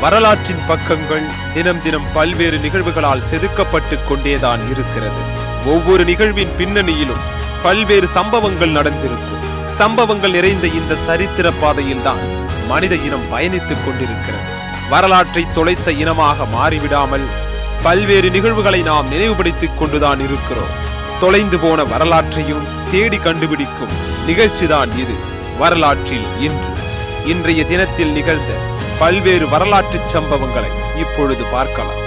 வரலாற்றின் பக்கங்கள் தினம் தினம் பல்வேறு நிகழ்வுகளால் செதுக்கப்பட்டு கொண்டேதான் இருக்கிறது. ஒவ்வொரு நிகழ்வின் பின்னணியிலும் பல்வேறு சம்பவங்கள் நடந்திருக்கும். சம்பவங்கள் நிறைந்த இந்த சரித்திர பாதையில் தான் மனித இனம் பயணித்துக் கொண்டிருக்கிறது. வரலாற்றை தொலைத்த இனமாக மாறிவிடாமல் பல்வேறு நிகழ்வுகளை நாம் நினைவுபடுத்திக் கொண்டுதான் இருக்கிறோம். தொலைந்து போன வரலாற்றையும் தேடி கண்டுபிடிக்கும் நிகழ்ச்சிதான் இது. வரலாற்றில் இன்று இன்றைய தினத்தில் நிகழ்ந்த பல்வேறு வரலாற்று சம்பவங்களை இப்பொழுது பார்க்கலாம்.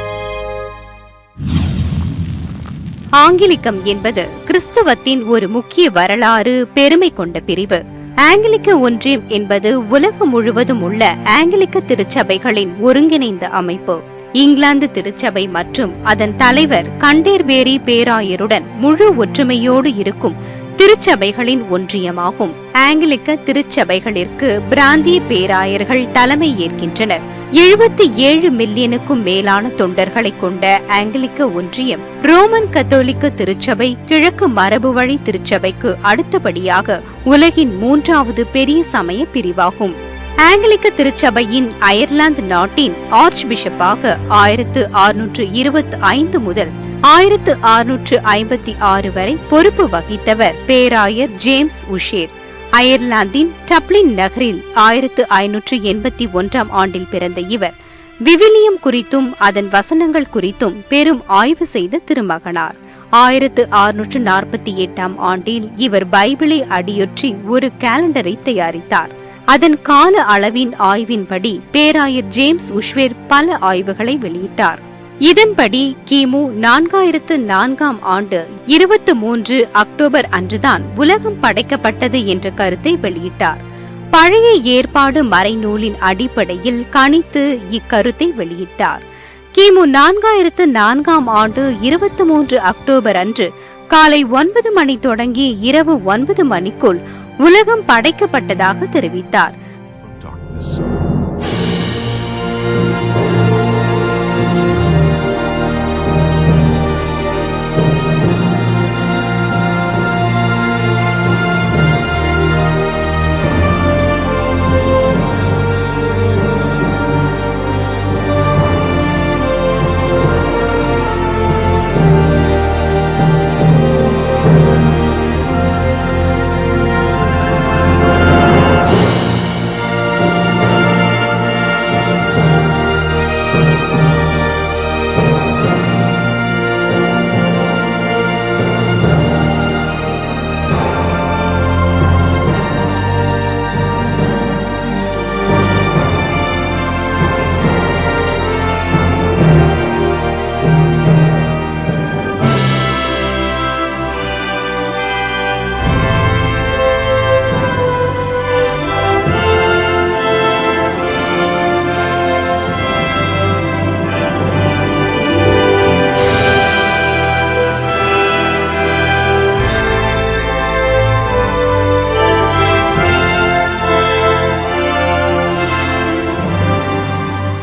ஆங்கிலிக்கம் என்பது கிறிஸ்தவத்தின் ஒரு முக்கிய வரலாறு பெருமை கொண்ட பிரிவு. ஆங்கிலிக்க ஒன்றியம் என்பது உலகம் முழுவதும் உள்ள ஆங்கிலிக்க திருச்சபைகளின் ஒருங்கிணைந்த அமைப்பு. இங்கிலாந்து திருச்சபை மற்றும் அதன் தலைவர் கண்டேர்பேரி பேராயருடன் முழு ஒற்றுமையோடு இருக்கும் திருச்சபைகளின் ஒன்றியமாகும். ஆங்கிலிக்க திருச்சபைகளிற்கு பிராந்திய பேராயர்கள் தலைமை ஏற்கின்றனர். 77 மில்லியனுக்கும் மேலான தொண்டர்களை கொண்ட ஆங்கிலிக்க ஒன்றியம் ரோமன் கத்தோலிக்க திருச்சபை கிழக்கு மரபு வழி திருச்சபைக்கு அடுத்தபடியாக உலகின் 3வது பெரிய சமய பிரிவாகும். ஆங்கிலிக்க திருச்சபையின் அயர்லாந்து நாட்டின் ஆர்ச் பிஷப்பாக 1625 முதல் 1656 வரை பொறுப்பு வகித்தவர் பேராயர் ஜேம்ஸ் உஷேர். அயர்லாந்தின் டப்ளின் நகரில் 1581 ஆண்டில் பிறந்த இவர் விவிலியம் குறித்தும் அதன் வசனங்கள் குறித்தும் பெரும் ஆய்வு செய்த திருமகனார். 1648 ஆண்டில் இவர் பைபிளை அடியொற்றி ஒரு காலண்டரை தயாரித்தார். அதன் கால அளவின் ஆய்வின்படி பேராயர் ஜேம்ஸ் உஷ்வேர் பல ஆய்வுகளை வெளியிட்டார். இதன்படி கிமு 4004 ஆண்டு 23 அக்டோபர் அன்றுதான் உலகம் படைக்கப்பட்டது என்ற கருத்தை வெளியிட்டார். பழைய ஏற்பாடு மறைநூலின் அடிப்படையில் கணித்து இக்கருத்தை வெளியிட்டார். கிமு 4004 ஆண்டு 23 அக்டோபர் அன்று காலை 9 மணி தொடங்கி இரவு 9 மணிக்குள் உலகம் படைக்கப்பட்டதாக தெரிவித்தார்.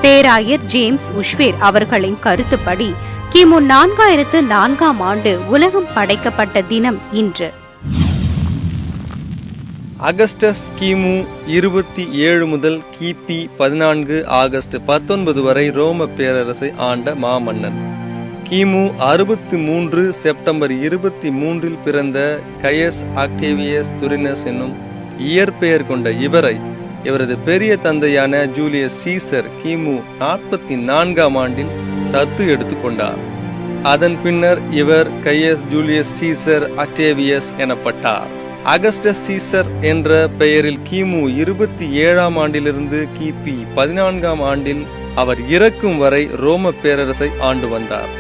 பேராயர் ஜேம்ஸ் உஷ்வேர் அவர்களின் கருத்துப்படி கிமு 4004 ஆண்டு உலகம் படைக்கப்பட்ட தினம் இன்று. அகஸ்டஸ் கிமு 27 முதல் கிபி 14 ஆகஸ்ட் 19 வரை ரோம பேரரசை ஆண்ட மாமன்னன். கிமு 63 செப்டம்பர் 23 பிறந்த கயஸ் ஆக்டேவியஸ் துரினஸ் என்னும் இயற்பெயர் கொண்ட இவரை இவரது பெரிய தந்தையான ஜூலியஸ் சீசர் கிமு 44 ஆண்டில் தத்து எடுத்துக்கொண்டார். அதன் பின்னர் இவர் கையஸ் ஜூலியஸ் சீசர் ஆக்டேவியஸ் எனப்பட்டார். அகஸ்டஸ் சீசர் என்ற பெயரில் கிமு 27 ஆண்டிலிருந்து கிபி 14 ஆண்டில் அவர் இறக்கும் வரை ரோம பேரரசை ஆண்டு வந்தார்.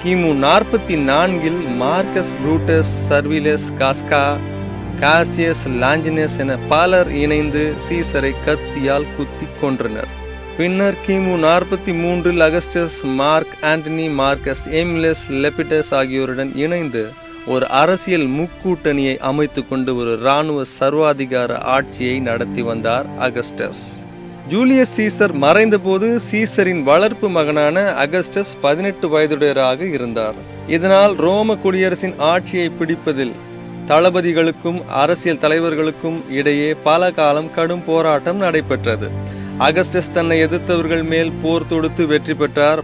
கிமு 44 மார்க்கஸ் புரூட்டஸ், சர்விலஸ், காஸ்கா, காசியஸ், லாஞ்சினஸ் என பலர் இணைந்து சீசரை கத்தியால் குத்தி கொன்றனர். பின்னர் கிமு 43 அகஸ்டஸ் மார்க் ஆண்டனி மார்க்கஸ் எமிலஸ் லெபிடஸ் ஆகியோருடன் இணைந்து ஒரு அரசியல் முக்கூட்டணியை அமைத்து கொண்டு ஒரு இராணுவ சர்வாதிகார ஆட்சியை நடத்தி வந்தார் அகஸ்டஸ். ஜூலியஸ் சீசர் மறைந்தபோது சீசரின் வளர்ப்பு மகனான அகஸ்டஸ் 18 வயதுடையராக இருந்தார். இதனால் ரோம குடியரசின் ஆட்சியை பிடிப்பதில் தளபதிகளுக்கும் அரசியல் தலைவர்களுக்கும் இடையே பல காலம் கடும் போராட்டம் நடைபெற்றது. அகஸ்டஸ் தன்னை எதிர்த்தவர்கள் மேல் போர் தொடுத்து வெற்றி பெற்றார்.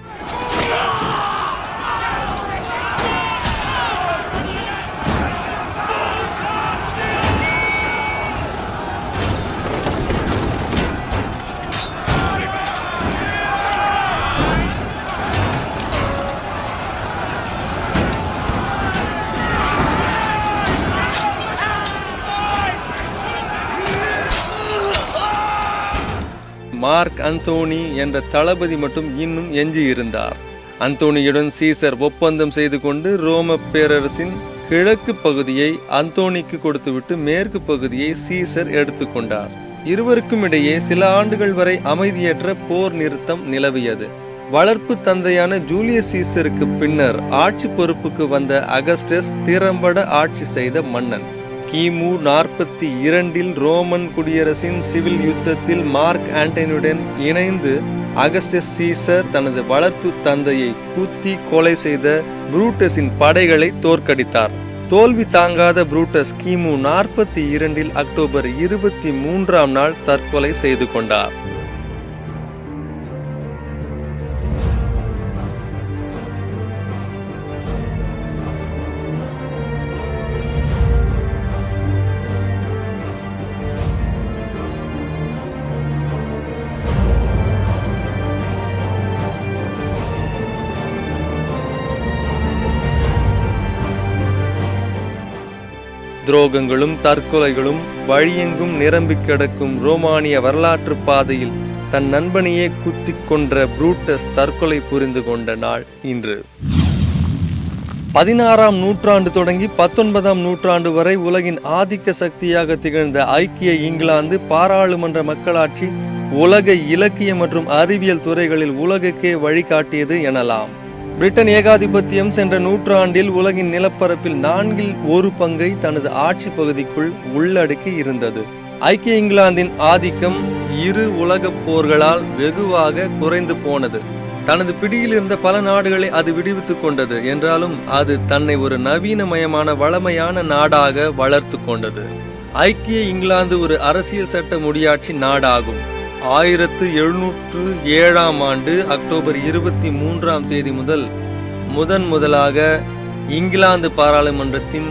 மார்க் அந்தோனி என்ற தளபதி மட்டும் இன்னும் எஞ்சியிருந்தார். அந்தோனியுடன் சீசர் ஒப்பந்தம் செய்து கொண்டு ரோம பேரரசின் கிழக்கு பகுதியை அந்தோனிக்கு கொடுத்துவிட்டு மேற்கு பகுதியை சீசர் எடுத்துக்கொண்டார். இருவருக்கும் இடையே சில ஆண்டுகள் வரை அமைதியற்ற போர் நிறுத்தம் நிலவியது. வளர்ப்பு தந்தையான ஜூலியஸ் சீசருக்கு பின்னர் ஆட்சி பொறுப்புக்கு வந்த அகஸ்டஸ் திறம்பட ஆட்சி செய்த மன்னன். கிமு 42 ரோமன் குடியரசின் சிவில் யுத்தத்தில் மார்க் ஆண்டனியுடன் இணைந்து அகஸ்டஸ் சீசர் தனது வளர்ப்பு தந்தையை குத்தி கொலை செய்த புரூட்டஸின் படைகளை தோற்கடித்தார். தோல்வி தாங்காத புரூட்டஸ் கிமு 42 அக்டோபர் 23 தற்கொலை செய்து கொண்டார். துரோகங்களும் தற்கொலைகளும் வழியெங்கும் நிரம்பி கிடக்கும் ரோமானிய வரலாற்று பாதையில் தன் நண்பனையே குத்தி கொன்ற புரூட்டஸ் தற்கொலை புரிந்து கொண்ட நாள் இன்று. 16ஆம் நூற்றாண்டு தொடங்கி 19ஆம் நூற்றாண்டு வரை உலகின் ஆதிக்க சக்தியாக திகழ்ந்த ஐக்கிய இங்கிலாந்து பாராளுமன்ற மக்களாட்சி உலக இலக்கிய மற்றும் அறிவியல் துறைகளில் உலகுக்கே வழிகாட்டியது எனலாம். பிரிட்டன் ஏகாதிபத்தியம் சென்ற நூற்றாண்டில் உலகின் நிலப்பரப்பில் 1/4 தனது ஆட்சி பகுதிக்குள் உள்ளடக்கி இருந்தது. ஐக்கிய இங்கிலாந்தின் ஆதிக்கம் இரு உலகப் போர்களால் வெகுவாக குறைந்து போனது. தனது பிடியில் இருந்த பல நாடுகளை அது விடுவித்துக் கொண்டது என்றாலும் அது தன்னை ஒரு நவீனமயமான வளமையான நாடாக வளர்த்து கொண்டது. ஐக்கிய இங்கிலாந்து ஒரு அரசியல் சட்ட முடியாட்சி நாடாகும். 1707 அக்டோபர் 23 முதல் முதலாக இங்கிலாந்து பாராளுமன்றத்தின்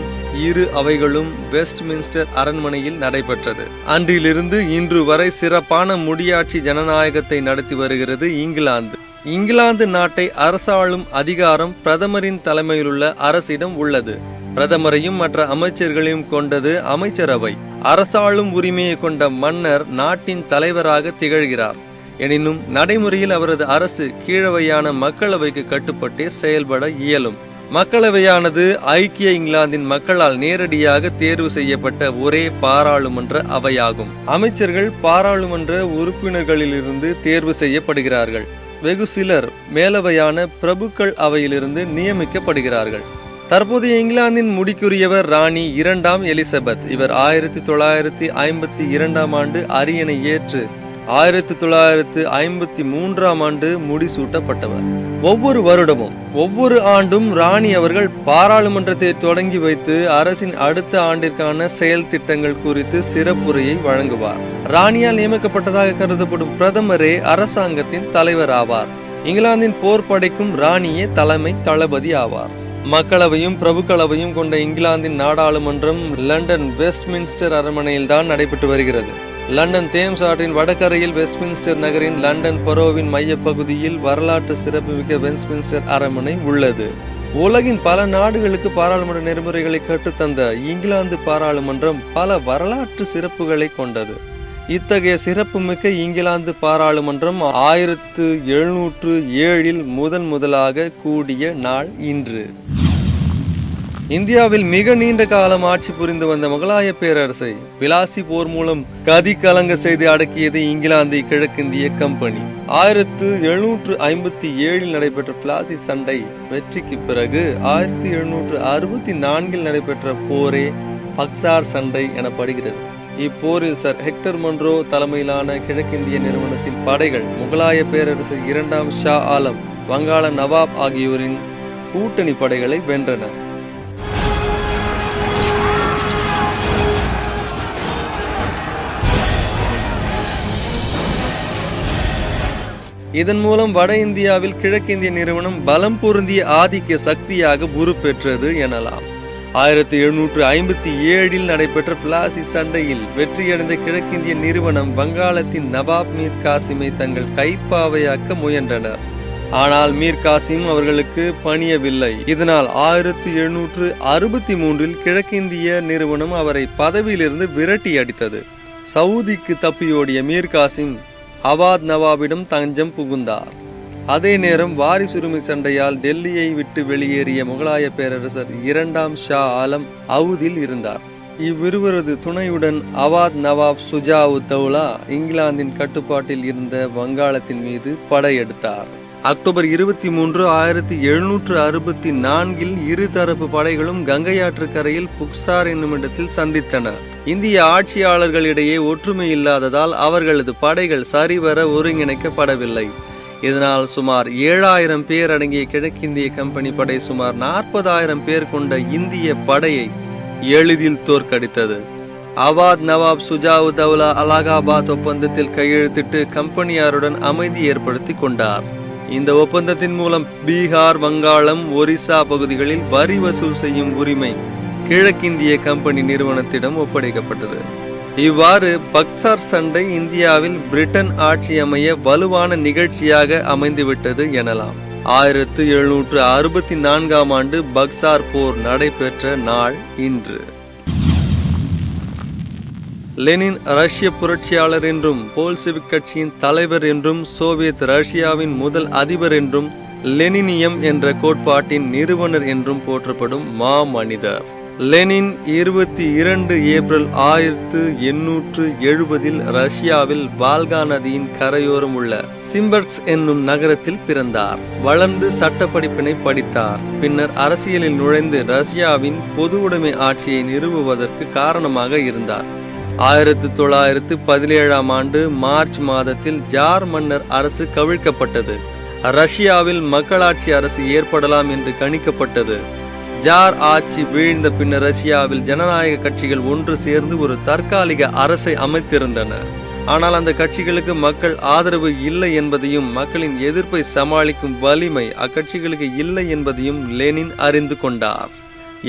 இரு அவைகளும் வெஸ்ட்மின்ஸ்டர் அரண்மனையில் நடைபெற்றது. அன்றிலிருந்து இன்று வரை சிறப்பான முடியாட்சி ஜனநாயகத்தை நடத்தி வருகிறது இங்கிலாந்து. இங்கிலாந்து நாட்டை அரசாளும் அதிகாரம் பிரதமரின் தலைமையிலுள்ள அரசிடம் உள்ளது. பிரதமரையும் மற்ற அமைச்சர்களையும் கொண்டது அமைச்சரவை. அரசாளும் உரிமையை கொண்ட மன்னர் நாட்டின் தலைவராக திகழ்கிறார். எனினும் நடைமுறையில் அவரது அரசு கீழவையான மக்களவைக்கு கட்டுப்பட்டே செயல்பட இயலும். மக்களவையானது ஐக்கிய இங்கிலாந்தின் மக்களால் நேரடியாக தேர்வு செய்யப்பட்ட ஒரே பாராளுமன்ற அவையாகும். அமைச்சர்கள் பாராளுமன்ற உறுப்பினர்களிலிருந்து தேர்வு செய்யப்படுகிறார்கள். வெகு சிலர் மேலவையான பிரபுக்கள் அவையிலிருந்து நியமிக்கப்படுகிறார்கள். தற்போதைய இங்கிலாந்தின் முடிக்குரியவர் ராணி 2ஆம் எலிசபெத். இவர் 1952 அரியணை ஏற்று 1953 முடிசூட்டப்பட்டவர். ஒவ்வொரு வருடமும் ஒவ்வொரு ஆண்டும் ராணி அவர்கள் பாராளுமன்றத்தை தொடங்கி வைத்து அரசின் அடுத்த ஆண்டிற்கான செயல் திட்டங்கள் குறித்து சிறப்புரையை வழங்குவார். ராணியால் நியமிக்கப்பட்டதாக கருதப்படும் பிரதமரே அரசாங்கத்தின் தலைவர் ஆவார். இங்கிலாந்தின் போர் படைக்கும் ராணியே தலைமை தளபதி ஆவார். மக்களவையும் பிரபுக்களவையும் கொண்ட இங்கிலாந்தின் நாடாளுமன்றம் லண்டன் வெஸ்ட்மின்ஸ்டர் அரண்மனையில் தான் நடைபெற்று வருகிறது. லண்டன் தேம்ஸ் ஆற்றின் வடகரையில் வெஸ்ட்மின்ஸ்டர் நகரின் லண்டன் பரோவின் மையப்பகுதியில் வரலாற்று சிறப்புமிக்க வெஸ்ட்மின்ஸ்டர் அரண்மனை உள்ளது. உலகின் பல நாடுகளுக்கு பாராளுமன்ற நெறிமுறைகளை கற்றுத்தந்த இங்கிலாந்து பாராளுமன்றம் பல வரலாற்று சிறப்புகளை கொண்டது. இத்தகைய சிறப்புமிக்க இங்கிலாந்து பாராளுமன்றம் 1707 முதலாக கூடிய நாள் இன்று. இந்தியாவில் மிக நீண்ட காலம் ஆட்சி புரிந்து வந்த முகலாய பேரரசை பிலாசி போர் மூலம் கதி கலங்க செய்து அடக்கியது இங்கிலாந்து கிழக்கிந்திய கம்பெனி. 1757 நடைபெற்ற பிளாசி சண்டை வெற்றிக்கு பிறகு 1764 நடைபெற்ற போரே பக்சார் சண்டை எனப்படுகிறது. இப்போரில் சர் ஹெக்டர் மன்ரோ தலைமையிலான கிழக்கிந்திய நிறுவனத்தின் படைகள் முகலாய பேரரசர் 2ஆம் ஷா ஆலம், வங்காள நவாப் ஆகியோரின் கூட்டணி படைகளை வென்றன. இதன் மூலம் வட இந்தியாவில் கிழக்கிந்திய நிறுவனம் பலம் பொருந்திய ஆதிக்க சக்தியாக உருப்பெற்றது எனலாம். 1757 நடைபெற்ற பிளாசி சண்டையில் வெற்றியடைந்த கிழக்கிந்திய நிறுவனம் வங்காளத்தின் நவாப் மீர் காசிமை தங்கள் கைப்பாவையாக்க முயன்றனர். ஆனால் மீர் காசிம் அவர்களுக்கு பணியவில்லை. இதனால் 1763 கிழக்கிந்திய நிறுவனம் அவரை பதவியிலிருந்து விரட்டி அடித்தது. சவுதிக்கு தப்பியோடிய மீர் காசிம் அவாத் நவாபிடம் தஞ்சம் புகுந்தார். அதே நேரம் வாரிசுரிமை சண்டையால் டெல்லியை விட்டு வெளியேறிய முகலாய பேரரசர் 2ஆம் ஷா ஆலம் அவுதில் இருந்தார். இவ்விருவரது துணையுடன் அவாத் நவாப் சுஜா-உத்-தௌலா இங்கிலாந்தின் கட்டுப்பாட்டில் இருந்த வங்காளத்தின் மீது படையெடுத்தார். அக்டோபர் 23, 1764 இருதரப்பு படைகளும் கங்கையாற்று கரையில் புக்சார் என்னும் இடத்தில் சந்தித்தன. இந்திய ஆட்சியாளர்களிடையே ஒற்றுமை இல்லாததால் அவர்களது படைகள் சரிவர ஒருங்கிணைக்கப்படவில்லை. இதனால் சுமார் 7000 பேர் அடங்கிய கிழக்கிந்திய கம்பெனி படை சுமார் 40,000 பேர் கொண்ட இந்திய படையை எளிதில் தோற்கடித்தது. அவாத் நவாப் சுஜா-உத்-தௌலா அலகாபாத் ஒப்பந்தத்தில் கையெழுத்திட்டு கம்பெனியாருடன் அமைதி ஏற்படுத்தி கொண்டார். இந்த ஒப்பந்தத்தின் மூலம் பீகார், வங்காளம், ஒரிசா பகுதிகளில் வரி வசூல் செய்யும் உரிமை கிழக்கிந்திய கம்பெனி நிறுவனத்திடம் ஒப்படைக்கப்பட்டது. இவ்வாறு பக்சார் சண்டை இந்தியாவில் பிரிட்டன் ஆட்சி அமைய வலுவான நிகழ்ச்சியாக அமைந்துவிட்டது எனலாம். 1764 ஆண்டு பக்சார் போர் நடைபெற்ற நாள் இன்று. லெனின் ரஷ்ய புரட்சியாளர் என்றும், போல்செவிக் கட்சியின் தலைவர் என்றும், சோவியத் ரஷ்யாவின் முதல் அதிபர் என்றும், லெனினியம் என்ற கோட்பாட்டின் நிறுவனர் என்றும் போற்றப்படும் மாமனிதர். லெனின் 22 ஏப்ரல் 1870 ரஷ்யாவில் வால்கா நதியின் கரையோரம் உள்ள சிம்பர்ஸ்க் என்னும் நகரத்தில் பிறந்தார். வளர்ந்து சட்ட படிப்பினை படித்தார். பின்னர் அரசியலில் நுழைந்து ரஷ்யாவின் பொது உடைமை ஆட்சியை நிறுவுவதற்கு காரணமாக இருந்தார். 1917 ஆண்டு மார்ச் மாதத்தில் ஜார் மன்னர் அரசு கவிழ்க்கப்பட்டது. ரஷ்யாவில் மக்களாட்சி அரசு ஏற்படலாம் என்று கணிக்கப்பட்டது. ஜார் ஆட்சி வீழ்ந்த பின்னர் ரஷ்யாவில் ஜனநாயக கட்சிகள் ஒன்று சேர்ந்து ஒரு தற்காலிக அரசை அமைத்திருந்தன. ஆனால் அந்த கட்சிகளுக்கு மக்கள் ஆதரவு இல்லை என்பதையும், மக்களின் எதிர்ப்பை சமாளிக்கும் வலிமை அக்கட்சிகளுக்கு இல்லை என்பதையும் லெனின் அறிந்து கொண்டார்.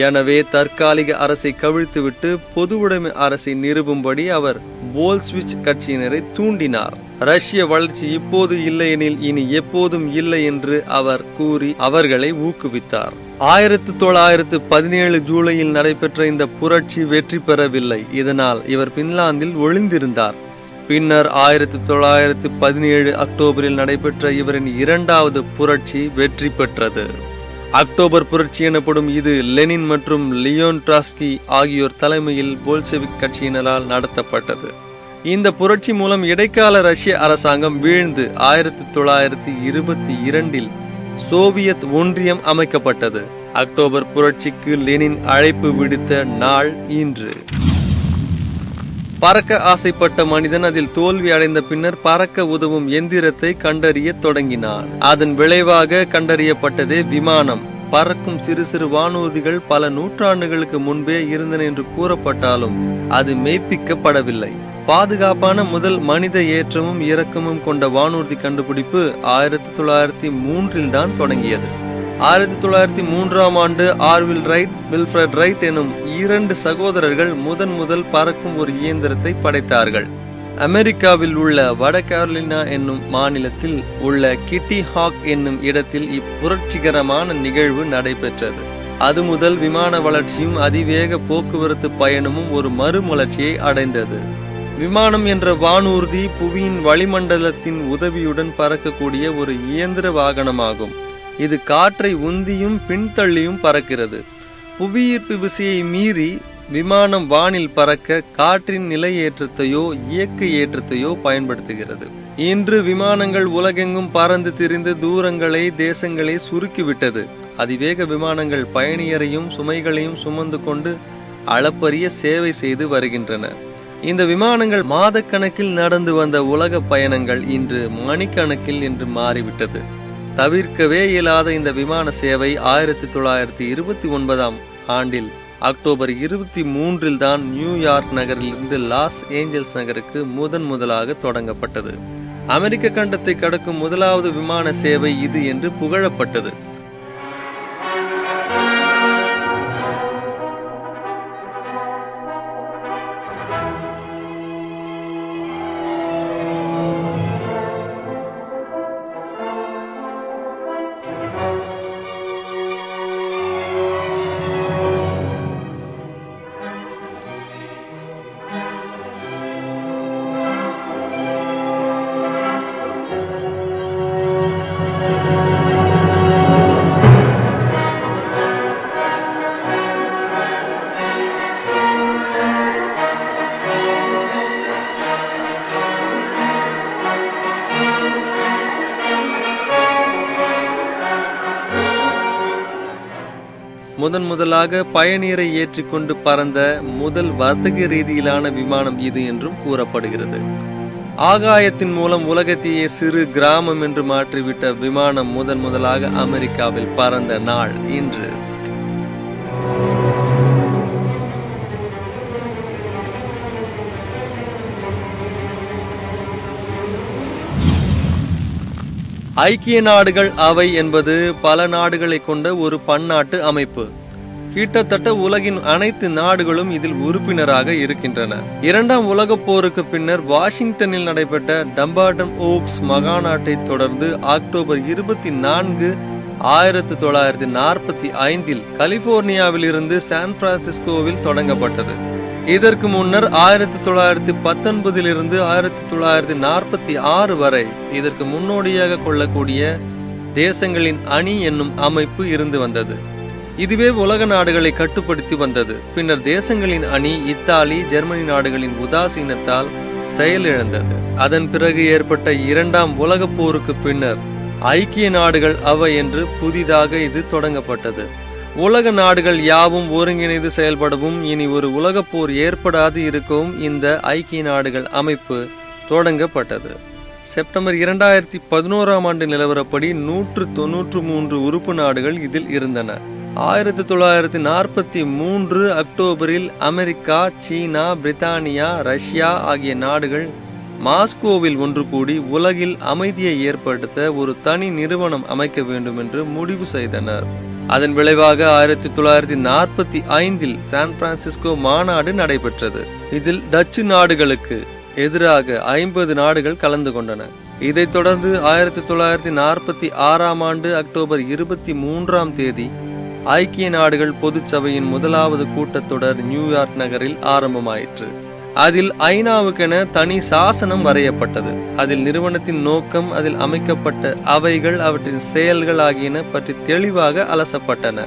எனவே தற்காலிக அரசை கவிழ்த்துவிட்டு பொது உடைமை அரசை நிறுவும்படி அவர் போல்ஸ்விச் கட்சியினரை தூண்டினார். ரஷ்ய வளர்ச்சி இப்போது இல்லையெனில் இனி எப்போதும் இல்லை என்று அவர் கூறி அவர்களை ஊக்குவித்தார். 1917 ஜூலையில் நடைபெற்ற இந்த புரட்சி வெற்றி பெறவில்லை. இதனால் இவர் பின்லாந்தில் ஒளிந்திருந்தார். பின்னர் 1917 அக்டோபரில் நடைபெற்ற இவரின் 2வது புரட்சி வெற்றி பெற்றது. அக்டோபர் புரட்சி எனப்படும் இது லெனின் மற்றும் லியோன் ட்ராட்ஸ்கி ஆகியோர் தலைமையில் போல்செவிக் கட்சியினரால் நடத்தப்பட்டது. இந்த புரட்சி மூலம் இடைக்கால ரஷ்ய அரசாங்கம் வீழ்ந்து 1922 சோவியத் ஒன்றியம் அமைக்கப்பட்டது. அக்டோபர் புரட்சிக்கு லெனின் அழைப்பு விடுத்த நாள் இன்று. பறக்க ஆசைப்பட்ட மனிதன் அதில் தோல்வி அடைந்த பின்னர் பறக்க உதவும் எந்திரத்தை கண்டறிய தொடங்கினான். அதன் விளைவாக கண்டறியப்பட்டதே விமானம். பறக்கும் சிறு சிறு வானூர்திகள் பல நூற்றாண்டுகளுக்கு முன்பே இருந்தன என்று கூறப்பட்டாலும் அது மெய்ப்பிக்கப்படவில்லை. பாதுகாப்பான முதல் மனித ஏற்றமும் இறக்கமும் கொண்ட வானூர்தி கண்டுபிடிப்பு 1903 தான் தொடங்கியது. 1903 ஆண்டு ஆர்வில் ரைட், வில்ஃப்ரெட் ரைட் எனும் 2 சகோதரர்கள் முதல் பறக்கும் ஒரு இயந்திரத்தை படைத்தார்கள். அமெரிக்காவில் உள்ள வட கேரோலினா என்னும் மாநிலத்தில் உள்ள கிட்டி ஹாக் என்னும் இடத்தில் இப்புரட்சிகரமான நிகழ்வு நடைபெற்றது. அது முதல் விமான வளர்ச்சியும் அதிவேக போக்குவரத்து பயணமும் ஒரு மறுமலர்ச்சியை அடைந்தது. விமானம் என்ற வானூர்தி புவியின் வளிமண்டலத்தின் உதவியுடன் பறக்கக்கூடிய ஒரு இயந்திர வாகனமாகும். இது காற்றை உந்தியும் பின்தள்ளியும் பறக்கிறது. புவியீர்ப்பு விசையை மீறி விமானம் வானில் பறக்க காற்றின் நிலை ஏற்றத்தையோ இயக்க ஏற்றத்தையோ பயன்படுத்துகிறது. இன்று விமானங்கள் உலகெங்கும் பறந்து திரிந்து தூரங்களை தேசங்களை சுருக்கிவிட்டது. அதிவேக விமானங்கள் பயணியரையும் சுமைகளையும் சுமந்து கொண்டு அளப்பரிய சேவை செய்து வருகின்றன. இந்த விமானங்கள் மாதக்கணக்கில் நடந்து வந்த உலக பயணங்கள் இன்று மணிக்கணக்கில் என்று மாறிவிட்டது. தவிர்க்கவே இயலாத இந்த விமான சேவை 1929ஆம் ஆண்டில் அக்டோபர் 23 தான் நியூயார்க் நகரிலிருந்து லாஸ் ஏஞ்சல்ஸ் நகருக்கு முதலாக தொடங்கப்பட்டது. அமெரிக்க கண்டத்தை கடக்கும் முதலாவது விமான சேவை இது என்று புகழப்பட்டது. முதலாக பயணியரை ஏற்றிக்கொண்டு பறந்த முதல் வர்த்தக ரீதியிலான விமானம் இது என்றும் கூறப்படுகிறது. ஆகாயத்தின் மூலம் உலகத்தையே சிறு கிராமம் என்று மாற்றிவிட்ட விமானம் முதலாக அமெரிக்காவில் பறந்த நாள் இன்று. ஐக்கிய நாடுகள் அவை என்பது பல நாடுகளை கொண்ட ஒரு பன்னாட்டு அமைப்பு. கிட்டத்தட்ட உலகின் அனைத்து நாடுகளும் இதில் உறுப்பினராக இருக்கின்றன. இரண்டாம் உலக போருக்கு பின்னர் வாஷிங்டனில் நடைபெற்ற டம்பார்டன் ஓக்ஸ் மகாநாட்டை தொடர்ந்து அக்டோபர் 24, 1945 கலிபோர்னியாவில் இருந்து சான் பிரான்சிஸ்கோவில் தொடங்கப்பட்டது. இதற்கு முன்னர் 1919 இருந்து 1946 வரை இதற்கு முன்னோடியாக கொள்ளக்கூடிய தேசங்களின் அணி என்னும் அமைப்பு இருந்து வந்தது. இதுவே உலக நாடுகளை கட்டுப்படுத்தி வந்தது. பின்னர் தேசங்களின் அணி இத்தாலி, ஜெர்மனி நாடுகளின் உதாசீனத்தால் செயலிழந்தது. அதன் பிறகு ஏற்பட்ட இரண்டாம் உலக போருக்கு பின்னர் ஐக்கிய நாடுகள் அவை என்று புதிதாக இது தொடங்கப்பட்டது. உலக நாடுகள் யாவும் ஒருங்கிணைந்து செயல்படவும் இனி ஒரு உலக போர் ஏற்படாது இருக்கவும் இந்த ஐக்கிய நாடுகள் அமைப்பு தொடங்கப்பட்டது. செப்டம்பர் 2011ஆம் ஆண்டு நிலவரப்படி 193 உறுப்பு நாடுகள் இதில் இருந்தன. 1943 அக்டோபரில் அமெரிக்கா, சீனா, பிரித்தானியா, ரஷ்யா ஆகிய நாடுகள் மாஸ்கோவில் ஒன்று கூடி உலகில் அமைதியை ஏற்படுத்த ஒரு தனி நிறுவனம் அமைக்க வேண்டும் என்று முடிவு செய்தனர். அதன் விளைவாக 1945 சான் பிரான்சிஸ்கோ மாநாடு நடைபெற்றது. இதில் டச்சு நாடுகளுக்கு எதிராக 50 நாடுகள் கலந்து கொண்டன. இதைத் தொடர்ந்து 1946ஆம் ஆண்டு அக்டோபர் 23ஆம் தேதி ஐக்கிய நாடுகள் பொதுச்சபையின் முதலாவது கூட்டத்தொடர் நியூயார்க் நகரில் ஆரம்பமாயிற்று. அதில் ஐநாவுக்கென தனி சாசனம் வரையப்பட்டது. அதில் நிறுவனத்தின் நோக்கம், அதில் அமைக்கப்பட்ட அவைகள், அவற்றின் செயல்கள் ஆகியன பற்றி தெளிவாக அலசப்பட்டன.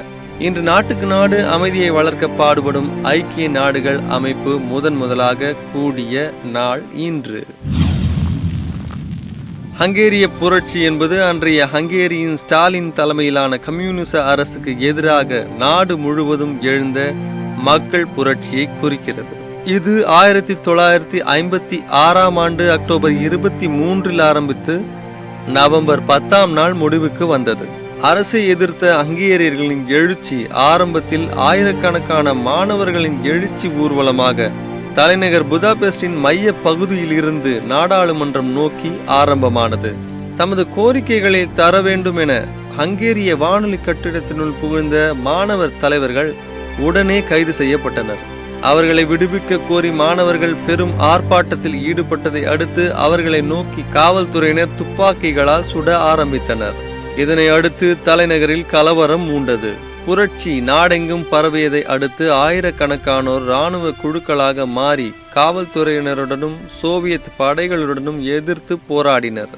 இன்று நாட்டுக்கு நாடு அமைதியை வளர்க்க பாடுபடும் ஐக்கிய நாடுகள் அமைப்பு முதலாக கூடிய நாள் இன்று. ஹங்கேரிய புரட்சி என்பது அன்றைய ஹங்கேரியின் ஸ்டாலின் தலைமையிலான கம்யூனிச அரசுக்கு எதிராக நாடு முழுவதும் எழுந்த மக்கள் புரட்சியை குறிக்கிறது. இது 1956ஆம் ஆண்டு அக்டோபர் 23 ஆரம்பித்து நவம்பர் 10ஆம் நாள் முடிவுக்கு வந்தது. அரசை எதிர்த்த ஹங்கேரியர்களின் எழுச்சி ஆரம்பத்தில் ஆயிரக்கணக்கான மாணவர்களின் எழுச்சி ஊர்வலமாக தலைநகர் புதாபெஸ்டின் மைய பகுதியில் இருந்து நாடாளுமன்றம் நோக்கி ஆரம்பமானது. தமது கோரிக்கைகளை தர வேண்டும் என ஹங்கேரிய வானொலி கட்டிடத்தினுள் புகுந்த மாணவர் தலைவர்கள் உடனே கைது செய்யப்பட்டனர். அவர்களை விடுவிக்க கோரி மாணவர்கள் பெரும் ஆர்ப்பாட்டத்தில் ஈடுபட்டதை அடுத்து அவர்களை நோக்கி காவல்துறையினர் துப்பாக்கிகளால் சுட ஆரம்பித்தனர். இதனை அடுத்து தலைநகரில் கலவரம் மூண்டது. புரட்சி நாடெங்கும் பரவியதை அடுத்து ஆயிரக்கணக்கானோர் இராணுவ குழுக்களாக மாறி காவல்துறையினருடனும் சோவியத் படைகளுடனும் எதிர்த்து போராடினர்.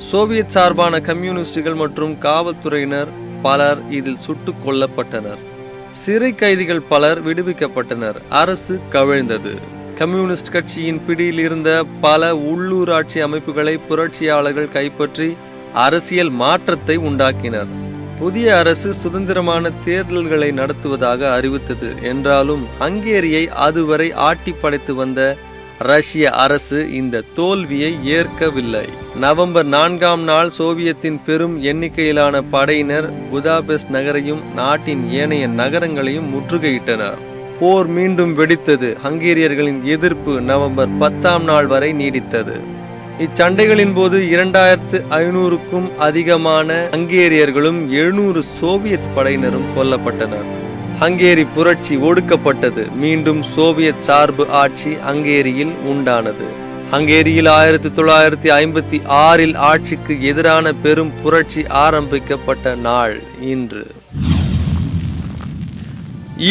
சோவியத் சார்பான கம்யூனிஸ்டுகள் மற்றும் காவல்துறையினர் பலர் இதில் சுட்டுக் கொல்லப்பட்டனர். சிறை கைதிகள் பலர் விடுவிக்கப்பட்டனர். அரசு கவிழ்ந்தது. கம்யூனிஸ்ட் கட்சியின் பிடியில் இருந்த பல உள்ளூராட்சி அமைப்புகளை புரட்சியாளர்கள் கைப்பற்றி அரசியல் மாற்றத்தை உண்டாக்கினர். புதிய அரசு சுதந்திரமான தேர்தல்களை நடத்துவதாக அறிவித்தது. என்றாலும் ஹங்கேரியை அதுவரை ஆட்டி படைத்து வந்த ரஷ்ய அரசு இந்த தோல்வியை ஏற்கவில்லை. நவம்பர் 4ஆம் நாள் சோவியத்தின் பெரும் எண்ணிக்கையிலான படையினர் புதாபெஸ்ட் நகரையும் நாட்டின் ஏனைய நகரங்களையும் முற்றுகையிட்டனர். போர் மீண்டும் வெடித்தது. ஹங்கேரியர்களின் எதிர்ப்பு நவம்பர் 10ஆம் நாள் வரை நீடித்தது. இச்சண்டைகளின் போது 2500க்கும் அதிகமான ஹங்கேரியர்களும் 700 சோவியத் படையினரும் கொல்லப்பட்டனர். ஹங்கேரி புரட்சி ஒடுக்கப்பட்டது. மீண்டும் சோவியத் சார்பு ஆட்சி ஹங்கேரியில் உண்டானது. ஹங்கேரியில் 1956இல் ஆட்சிக்கு எதிரான பெரும் புரட்சி ஆரம்பிக்கப்பட்ட நாள் இன்று.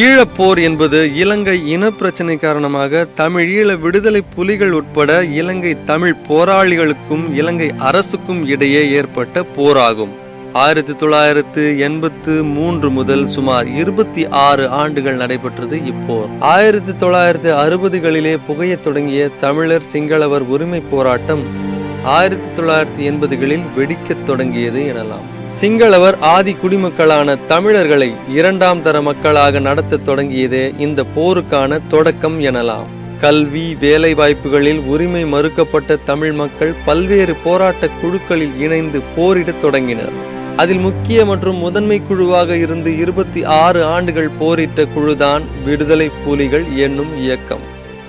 ஈழப்போர் என்பது இலங்கை இனப்பிரச்சனை காரணமாக தமிழீழ விடுதலை புலிகள் உட்பட இலங்கை தமிழ் போராளிகளுக்கும் இலங்கை அரசுக்கும் இடையே ஏற்பட்ட போராகும். 1983 முதல் சுமார் 26 ஆண்டுகள் நடைபெற்றது இப்போர். 1960களிலே புகையத் தொடங்கிய தமிழர் சிங்களவர் உரிமை போராட்டம் 1980களில் வெடிக்கத் தொடங்கியது எனலாம். சிங்களவர் ஆதி குடிமக்களான தமிழர்களை 2ஆம் தர மக்களாக நடத்த தொடங்கியதே இந்த போருக்கான தொடக்கம் எனலாம். கல்வி வேலை வாய்ப்புகளில் உரிமை மறுக்கப்பட்ட தமிழ் மக்கள் பல்வேறு போராட்ட குழுக்களில் இணைந்து போரிடத் தொடங்கினர். அதில் முக்கிய மற்றும் முதன்மை குழுவாக இருந்து 26 ஆண்டுகள் போரிட்ட குழுதான் விடுதலை புலிகள் என்னும் இயக்கம்.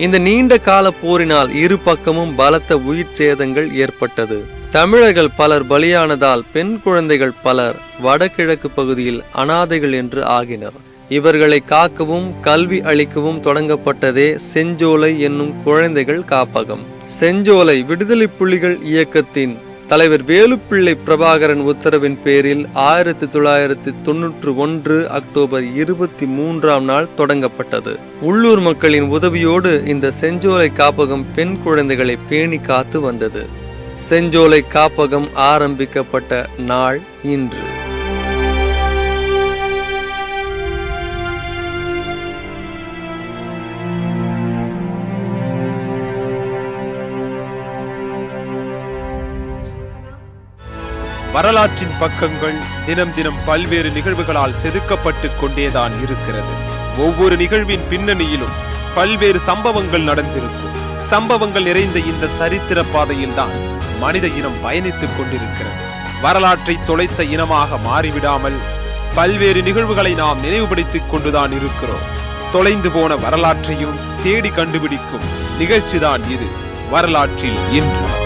இந்த நீண்ட கால போரினால் இரு பக்கமும் பலத்த உயிர் சேதங்கள் ஏற்பட்டது. தமிழர்கள் பலர் பலியானதால் பெண் குழந்தைகள் பலர் வடகிழக்கு பகுதியில் அனாதைகள் என்று ஆகினர். இவர்களை காக்கவும் கல்வி அளிக்கவும் தொடங்கப்பட்டதே செஞ்சோலை என்னும் குழந்தைகள் காப்பகம். செஞ்சோலை விடுதலை புலிகள் இயக்கத்தின் தலைவர் வேலுப்பிள்ளை பிரபாகரன் உத்தரவின் பேரில் 1991 அக்டோபர் 23ஆம் நாள் தொடங்கப்பட்டது. உள்ளூர் மக்களின் உதவியோடு இந்த செஞ்சோலை காப்பகம் பெண் குழந்தைகளை பேணி காத்து வந்தது. செஞ்சோலை காப்பகம் ஆரம்பிக்கப்பட்ட நாள் இன்று. வரலாற்றின் பக்கங்கள் தினம் தினம் பல்வேறு நிகழ்வுகளால் செதுக்கப்பட்டு கொண்டேதான் இருக்கிறது. ஒவ்வொரு நிகழ்வின் பின்னணியிலும் பல்வேறு சம்பவங்கள் நடந்திருக்கும். சம்பவங்கள் நிறைந்த இந்த சரித்திர பாதையில் தான் மனித இனம் பயணித்துக் கொண்டிருக்கிறது. வரலாற்றை தொலைத்த இனமாக மாறிவிடாமல் பல்வேறு நிகழ்வுகளை நாம் நினைவுபடுத்திக் கொண்டுதான் இருக்கிறோம். தொலைந்து போன வரலாற்றையும் தேடி கண்டுபிடிக்கும் நிகழ்ச்சிதான் இது வரலாற்றில் இன்று.